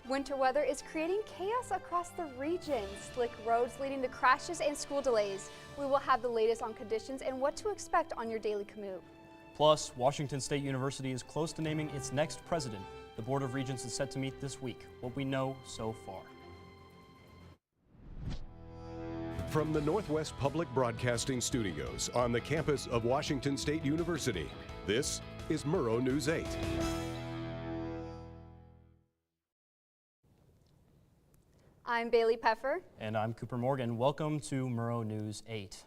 Winter weather is creating chaos across the region. Slick roads leading to crashes and school delays. We will have the latest on conditions and what to expect on your daily commute. Plus, Washington State University is close to naming its next president. The Board of Regents is set to meet this week. What we know so far. From the Northwest Public Broadcasting Studios on the campus of Washington State University, this is Murrow News 8. I'm Bailey Peffer. And I'm Cooper Morgan. Welcome to Murrow News 8.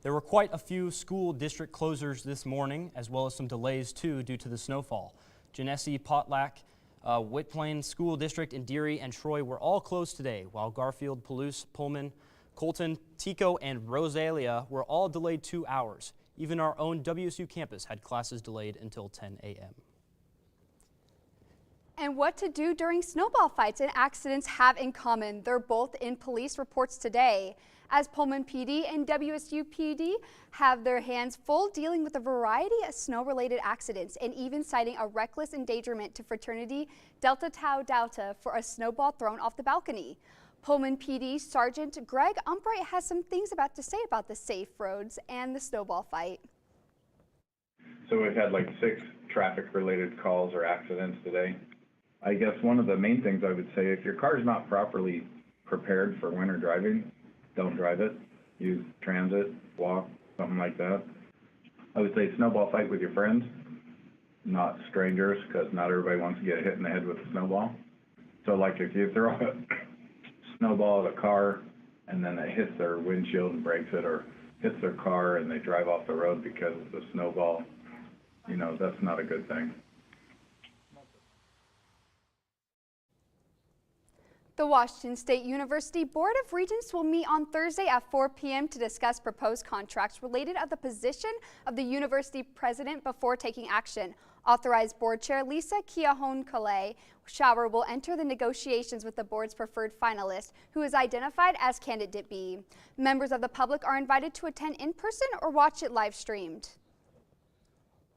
There were quite a few school district closures this morning, as well as some delays too due to the snowfall. Genesee, Potlack, Whit Plain School District, and Deary and Troy were all closed today, while Garfield, Palouse, Pullman, Colton, Tico, and Rosalia were all delayed 2 hours. Even our own WSU campus had classes delayed until 10 a.m. And what to do during snowball fights and accidents have in common. They're both in police reports today, as Pullman PD and WSU PD have their hands full dealing with a variety of snow-related accidents and even citing a reckless endangerment to fraternity Delta Tau Delta for a snowball thrown off the balcony. Pullman PD Sergeant Greg Umbright has some things to say about the safe roads and the snowball fight. So we've had like 6 traffic-related calls or accidents today. I guess one of the main things I would say, if your car is not properly prepared for winter driving, don't drive it. Use transit, walk, something like that. I would say snowball fight with your friends, not strangers, because not everybody wants to get hit in the head with a snowball. So like if you throw a snowball at a car and then it hits their windshield and breaks it, or hits their car and they drive off the road because of the snowball, you know, that's not a good thing. The Washington State University Board of Regents will meet on Thursday at 4 p.m. to discuss proposed contracts related to the position of the university president before taking action. Authorized Board Chair Lisa Kiahon-Calais Shower will enter the negotiations with the board's preferred finalist, who is identified as Candidate B. Members of the public are invited to attend in person or watch it live streamed.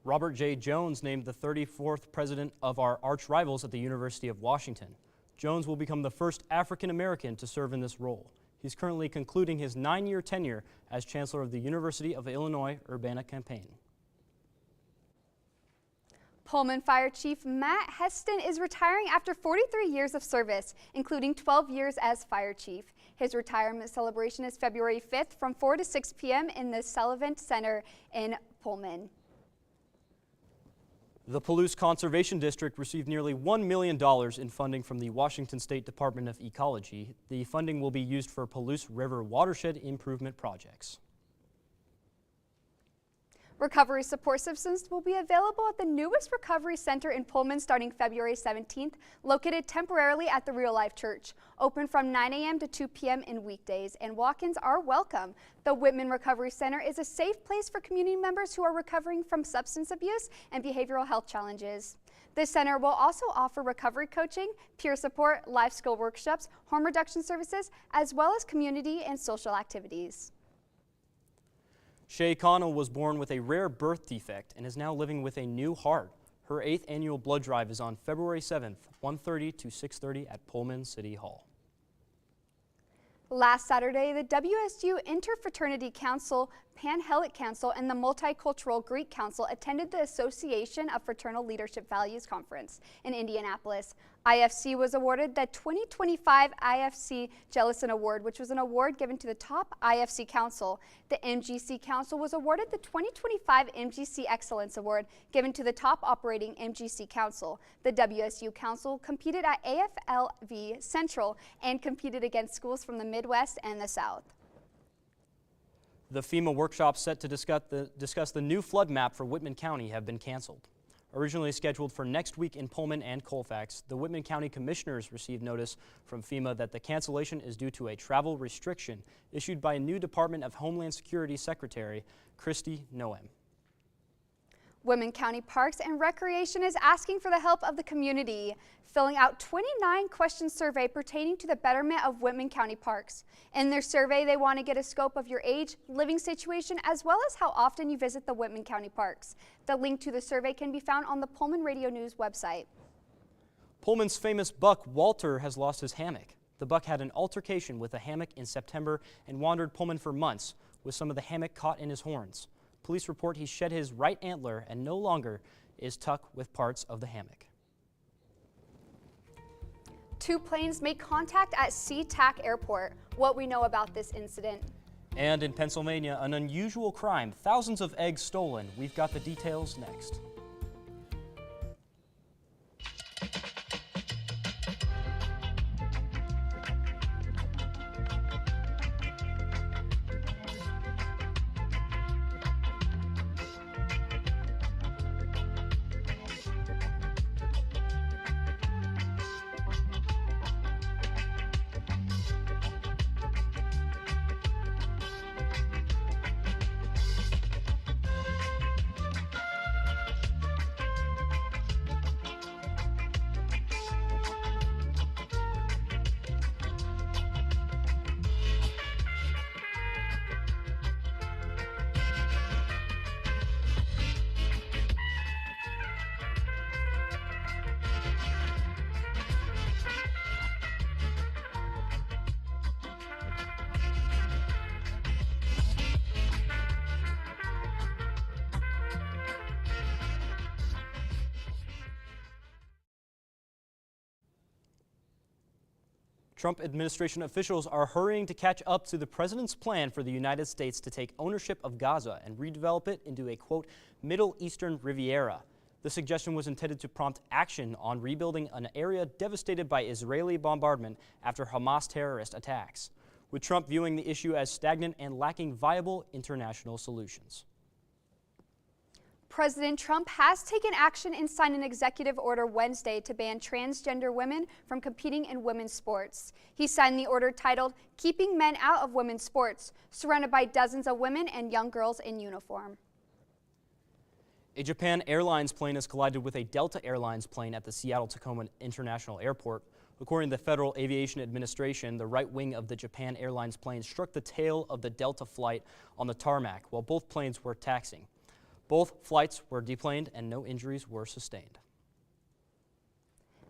Robert J. Jones named the 34th president of our arch rivals at the University of Washington. Jones will become the first African American to serve in this role. He's currently concluding his 9-year tenure as Chancellor of the University of Illinois Urbana-Champaign. Pullman Fire Chief Matt Heston is retiring after 43 years of service, including 12 years as fire chief. His retirement celebration is February 5th from 4 to 6 p.m. in the Sullivan Center in Pullman. The Palouse Conservation District received nearly $1 million in funding from the Washington State Department of Ecology. The funding will be used for Palouse River watershed improvement projects. Recovery support systems will be available at the newest recovery center in Pullman starting February 17th, located temporarily at the Real Life Church. Open from 9 a.m. to 2 p.m. in weekdays, and walk-ins are welcome. The Whitman Recovery Center is a safe place for community members who are recovering from substance abuse and behavioral health challenges. The center will also offer recovery coaching, peer support, life skill workshops, harm reduction services, as well as community and social activities. Shay Connell was born with a rare birth defect and is now living with a new heart. Her 8th annual blood drive is on February 7th, 1:30 to 6:30 at Pullman City Hall. Last Saturday, the WSU Interfraternity Council, Pan-Hellenic Council, and the Multicultural Greek Council attended the Association of Fraternal Leadership Values Conference in Indianapolis. IFC was awarded the 2025 IFC Jellison Award, which was an award given to the top IFC Council. The MGC Council was awarded the 2025 MGC Excellence Award, given to the top operating MGC Council. The WSU Council competed at AFLV Central and competed against schools from the Midwest and the South. The FEMA workshops set to discuss the new flood map for Whitman County have been canceled. Originally scheduled for next week in Pullman and Colfax, the Whitman County Commissioners received notice from FEMA that the cancellation is due to a travel restriction issued by a new Department of Homeland Security Secretary, Kristi Noem. Whitman County Parks and Recreation is asking for the help of the community, filling out 29-question survey pertaining to the betterment of Whitman County Parks. In their survey, they want to get a scope of your age, living situation, as well as how often you visit the Whitman County Parks. The link to the survey can be found on the Pullman Radio News website. Pullman's famous buck, Walter, has lost his hammock. The buck had an altercation with a hammock in September and wandered Pullman for months, with some of the hammock caught in his horns. Police report he shed his right antler and no longer is tucked with parts of the hammock. 2 planes make contact at SeaTac Airport. What we know about this incident. And in Pennsylvania, an unusual crime, thousands of eggs stolen. We've got the details next. Trump administration officials are hurrying to catch up to the president's plan for the United States to take ownership of Gaza and redevelop it into a, quote, Middle Eastern Riviera. The suggestion was intended to prompt action on rebuilding an area devastated by Israeli bombardment after Hamas terrorist attacks, with Trump viewing the issue as stagnant and lacking viable international solutions. President Trump has taken action and signed an executive order Wednesday to ban transgender women from competing in women's sports. He signed the order titled, Keeping Men Out of Women's Sports, surrounded by dozens of women and young girls in uniform. A Japan Airlines plane has collided with a Delta Airlines plane at the Seattle-Tacoma International Airport. According to the Federal Aviation Administration, the right wing of the Japan Airlines plane struck the tail of the Delta flight on the tarmac while both planes were taxiing. Both flights were deplaned and no injuries were sustained.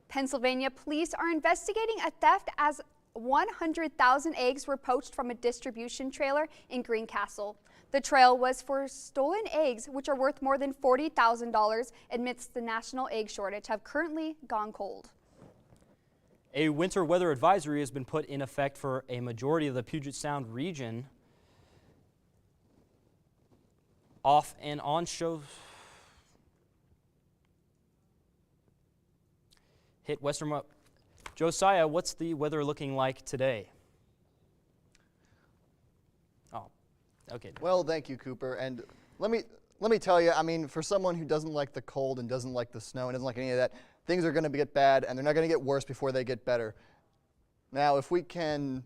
Pennsylvania police are investigating a theft as 100,000 eggs were poached from a distribution trailer in Greencastle. The trail was for stolen eggs, which are worth more than $40,000 amidst the national egg shortage, have currently gone cold. A winter weather advisory has been put in effect for a majority of the Puget Sound region. Off and on show hit western. Josiah, what's the weather looking like today? Oh, okay. Well, thank you, Cooper. And let me tell you, I mean, for someone who doesn't like the cold and doesn't like the snow and doesn't like any of that, things are going to get bad, and they're not going to get worse before they get better. Now, if we can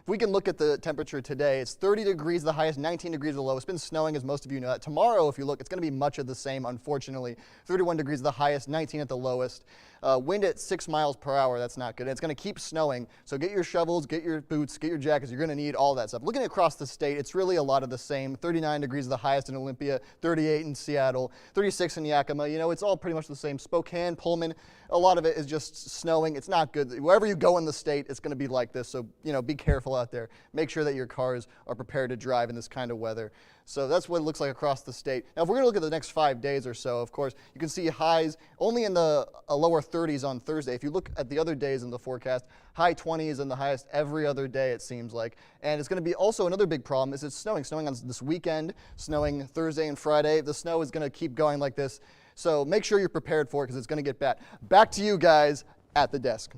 look at the temperature today, it's 30 degrees the highest, 19 degrees the lowest. It's been snowing, as most of you know. Tomorrow, if you look, it's going to be much of the same, unfortunately. 31 degrees the highest, 19 at the lowest. Wind at 6 miles per hour, that's not good. And it's going to keep snowing, so get your shovels, get your boots, get your jackets. You're going to need all that stuff. Looking across the state, it's really a lot of the same. 39 degrees the highest in Olympia, 38 in Seattle, 36 in Yakima. You know, it's all pretty much the same. Spokane, Pullman, a lot of it is just snowing. It's not good. Wherever you go in the state, it's going to be like this, so, you know, be careful out there. Make sure that your cars are prepared to drive in this kind of weather. So that's what it looks like across the state. Now, if we're going to look at the next 5 days or so, of course, you can see highs only in the lower 30s on Thursday. If you look at the other days in the forecast, high 20s and the highest every other day, it seems like. And it's going to be also another big problem is it's snowing on this weekend, snowing Thursday and Friday. The snow is going to keep going like this. So make sure you're prepared for it because it's going to get bad. Back to you guys at the desk.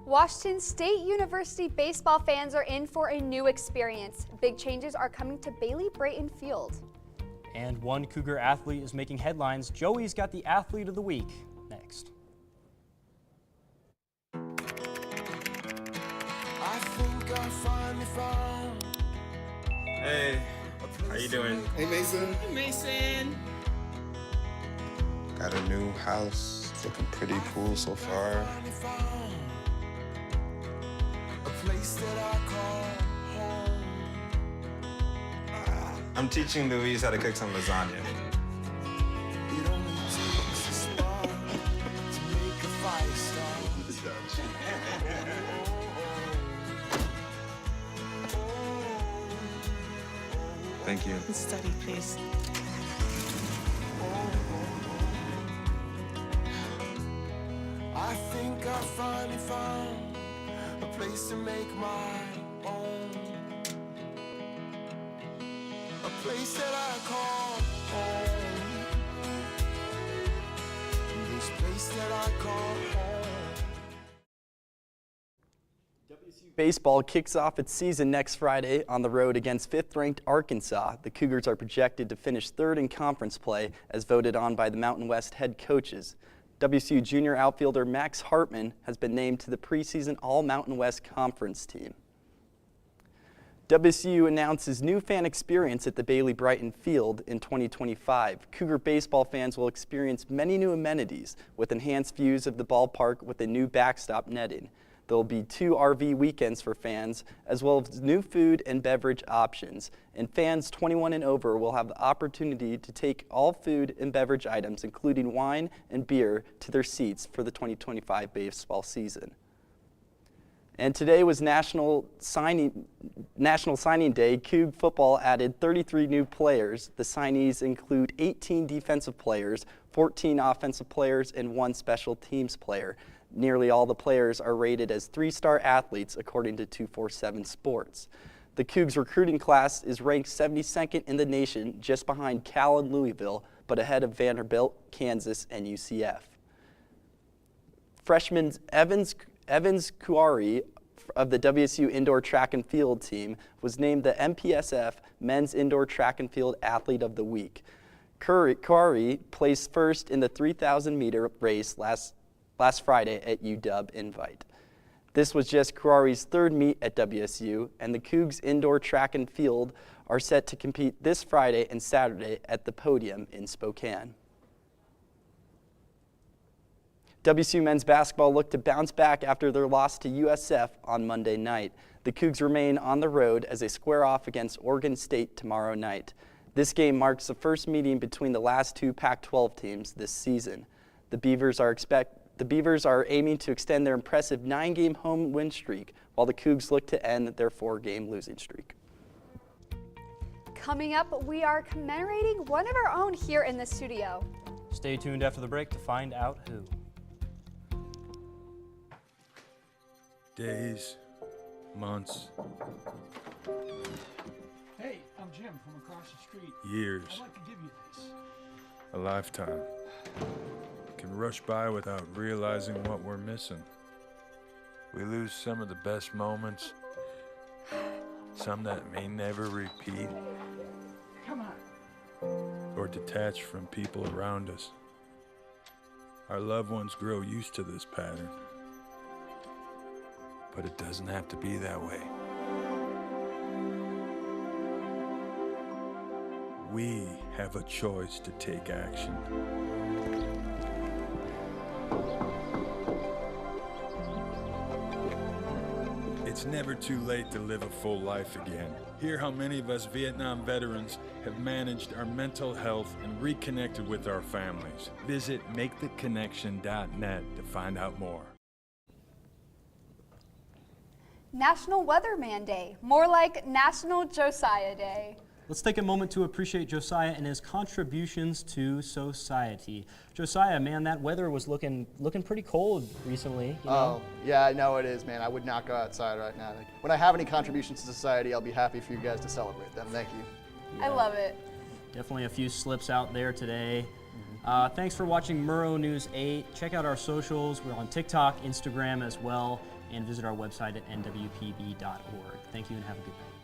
Washington State University baseball fans are in for a new experience. Big changes are coming to Bailey Braden Field. And one Cougar athlete is making headlines. Joey's got the Athlete of the Week next. I think I finally found. Hey, how you doing? Hey, Mason. Hey, Mason. Got a new house. It's looking pretty cool so far. A place that I call home. I'm teaching Louise how to cook some lasagna. You don't need to Thank you. Study, please. I think I finally found a place to make my own. A place that I call home. This place that I call home. Baseball kicks off its season next Friday on the road against 5th-ranked Arkansas. The Cougars are projected to finish 3rd in conference play as voted on by the Mountain West head coaches. WSU junior outfielder Max Hartman has been named to the preseason All-Mountain West Conference team. WSU announces new fan experience at the Bailey Brighton Field in 2025. Cougar baseball fans will experience many new amenities with enhanced views of the ballpark with a new backstop netting. There will be 2 RV weekends for fans, as well as new food and beverage options. And fans 21 and over will have the opportunity to take all food and beverage items, including wine and beer, to their seats for the 2025 baseball season. And today was National Signing Day. Coug football added 33 new players. The signees include 18 defensive players, 14 offensive players, and 1 special teams player. Nearly all the players are rated as 3-star athletes according to 247 Sports. The Cougs recruiting class is ranked 72nd in the nation, just behind Cal and Louisville, but ahead of Vanderbilt, Kansas, and UCF. Freshman Evans Kuari of the WSU Indoor Track and Field team was named the MPSF Men's Indoor Track and Field Athlete of the Week. Kuari placed first in the 3,000-meter race last Friday at UW Invite. This was just Kuari's 3rd meet at WSU, and the Cougs Indoor Track and Field are set to compete this Friday and Saturday at the Podium in Spokane. WSU men's basketball looked to bounce back after their loss to USF on Monday night. The Cougs remain on the road as they square off against Oregon State tomorrow night. This game marks the first meeting between the last 2 Pac-12 teams this season. The Beavers are aiming to extend their impressive 9-game home win streak, while the Cougs look to end their 4-game losing streak. Coming up, we are commemorating one of our own here in the studio. Stay tuned after the break to find out who. Days, months, Hey, I'm Jim from across the street. years, I'd like to give you this. a lifetime can rush by without realizing what we're missing. We lose some of the best moments, some that may never repeat, Come on. or detach from people around us. Our loved ones grow used to this pattern, but it doesn't have to be that way. We have a choice to take action. It's never too late to live a full life again. Hear how many of us Vietnam veterans have managed our mental health and reconnected with our families. Visit maketheconnection.net to find out more. National Weatherman Day, more like National Josiah Day. Let's take a moment to appreciate Josiah and his contributions to society. Josiah, man, that weather was looking pretty cold recently. You know? Oh, yeah, I know it is, man. I would not go outside right now. When I have any contributions to society, I'll be happy for you guys to celebrate them. Thank you. I love it. Definitely a few slips out there today. Thanks for watching Murrow News 8. Check out our socials. We're on TikTok, Instagram as well, and visit our website at nwpb.org. Thank you and have a good night.